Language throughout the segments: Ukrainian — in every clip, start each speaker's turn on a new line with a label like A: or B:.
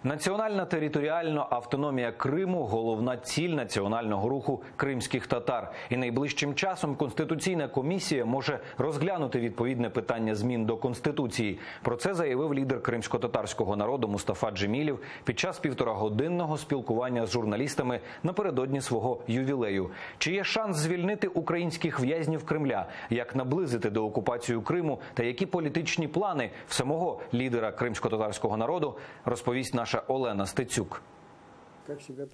A: Національна територіальна автономія Криму – головна ціль національного руху кримських татар. І найближчим часом Конституційна комісія може розглянути відповідне питання змін до Конституції. Про це заявив лідер кримсько-татарського народу Мустафа Джемілєв під час півторагодинного спілкування з журналістами напередодні свого ювілею. Чи є шанс звільнити українських в'язнів Кремля? Як наблизити деокупацію Криму? Та які політичні плани в самого лідера кримсько-татарського народу, розповість наша Олена Стецюк.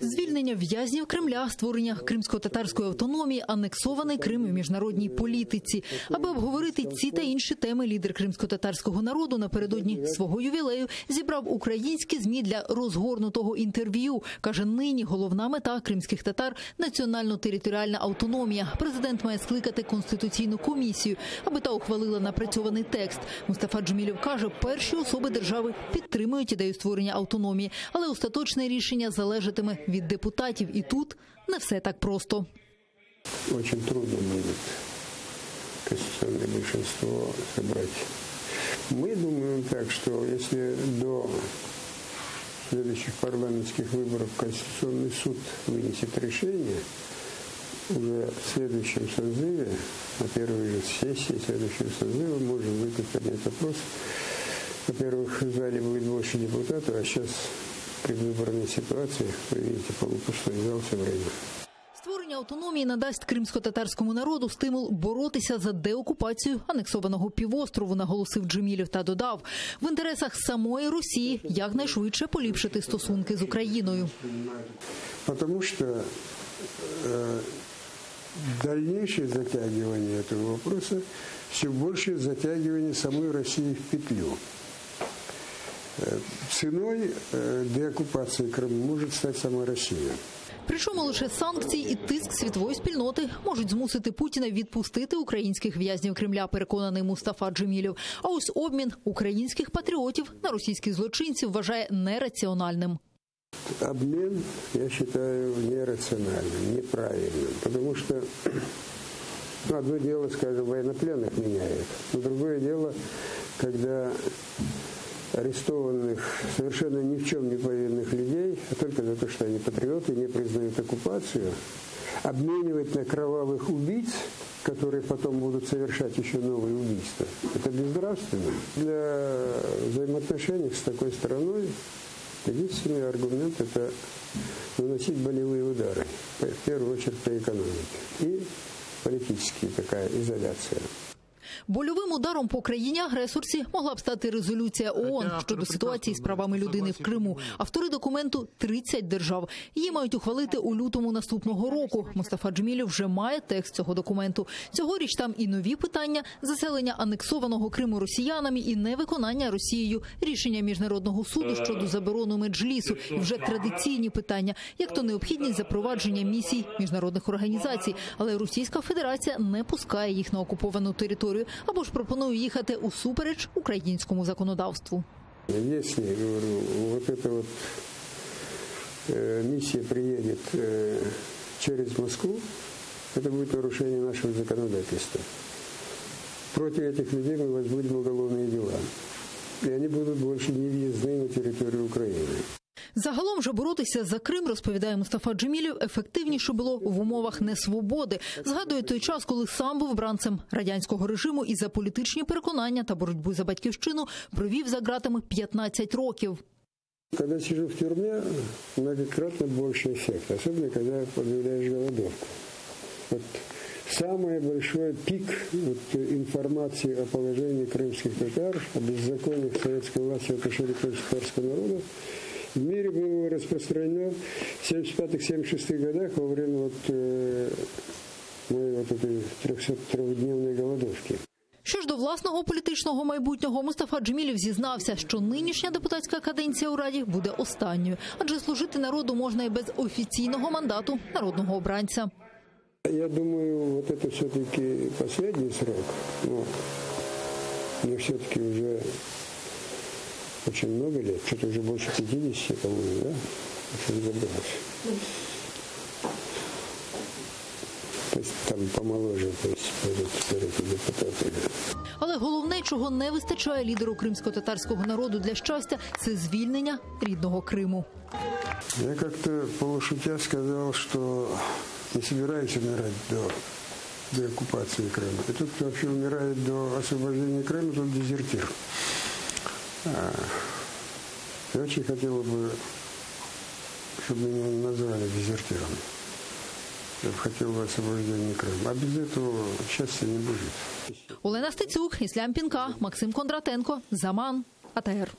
B: Звільнення в'язнів Кремля, створення кримсько-татарської автономії, анексований Крим в міжнародній політиці. Аби обговорити ці та інші теми, лідер кримсько-татарського народу напередодні свого ювілею зібрав українські ЗМІ для розгорнутого інтерв'ю. Каже, нині головна мета кримських татар – національно-територіальна автономія. Президент має скликати Конституційну комісію, аби та ухвалила напрацьований текст. Мустафа Джемілєв каже, перші особи держави підтримують ідею створення автономії, але остаточне рішення залежатиме від депутатів. І тут не все так просто.
C: Очень трудно будет конституционное большинство собрать. Мы думаем так, что если до следующих парламентских выборов Конституционный суд вынесет решение, уже в следующем созыве, на первой же сессии следующего созыва, можем поднять вопрос. Во-первых, в зале будет больше депутатов, а сейчас при виборній ситуації, ви бачите, полупустой зал все время.
B: Створення автономії надасть кримсько-татарському народу стимул боротися за деокупацію анексованого півострову, наголосив Джемілєв та додав, в інтересах самої Росії якнайшвидше поліпшити стосунки з Україною.
C: Тому що дальнейшее затягивание этого вопроса все больше затягивание самой России в петлю. Ціною деокупації Криму може стати сама Росія.
B: Причому лише санкції і тиск світової спільноти можуть змусити Путіна відпустити українських в'язнів Кремля, переконаний Мустафа Джемілєв. А ось обмін українських патріотів на російських злочинців вважає нераціональним.
C: Обмен, я вважаю, нераціональним, неправильним. Тому що одно дело, скажем, военнопленных меняет, но другое дело, когда арестованных, совершенно ни в чем не повинных людей, а только за то, что они патриоты, не признают оккупацию, обменивать на кровавых убийц, которые потом будут совершать еще новые убийства. Это безнравственно. Для взаимоотношений с такой страной единственный аргумент – это наносить болевые удары, в первую очередь по экономике, и политическая такая изоляция.
B: Больовим ударом по країні-агресорці могла б стати резолюція ООН щодо ситуації з правами людини в Криму. Автори документу – 30 держав. Її мають ухвалити у лютому наступного року. Мустафа Джемілєв вже має текст цього документу. Цьогоріч там і нові питання – заселення анексованого Криму росіянами і невиконання Росією рішення Міжнародного суду щодо заборону меджлісу. І вже традиційні питання, як то необхідність запровадження місій міжнародних організацій. Але Російська Федерація не пускає їх на окуповану територію або ж пропонує їхати усупереч українському законодавству.
C: Якщо, говорю, вот эта вот миссия приедет через Москву, это будет нарушение нашего законодательства. Против этих людей мы возбудим уголовные дела. И они будут больше не въездны на территорию Украины.
B: Загалом же боротися за Крим, розповідає Мустафа Джемілєв, ефективніше було в умовах несвободи. Згадує той час, коли сам був бранцем радянського режиму і за політичні переконання та боротьбу за батьківщину провів за ґратами 15 років.
C: Когда сижу в тюрьме, многократно больше эффект, особенно когда подавляешь голодовку. Вот самый большой пик информации о положении крымских татар, о беззакониях советской власти в отношении крымско-татарского народа в мире было распространено в 1975-1976 годах во время моей этой 303-дневной голодовки.
B: Що ж до власного політичного майбутнього, Мустафа Джемілєв зізнався, що нинішня депутатська каденція у Раді буде останньою, адже служити народу можна і без офіційного мандату народного обранця.
C: Я думаю, вот это все-таки последний срок, но мне все-таки уже очень много лет, что-то уже больше 50, по-моему, да? Очень забылось. То есть там помоложе, то есть перед депутатами.
B: Але головне, чого не вистачає лідеру кримсько-татарського народу для щастя – це звільнення рідного Криму.
C: Я как-то полушутя сказал, что не собираюсь умирать до оккупации Крыма. И тот, кто вообще умирает до освобождения Крыма, тот дезертир. Я очень хотел бы, чтобы меня не назвали дезертиром. Я бы хотел бы освобождения Крыма. А без этого счастья не будет.
B: Олена Стецюк, Іслям Пінка, Максим Кондратенко, Заман, АТР.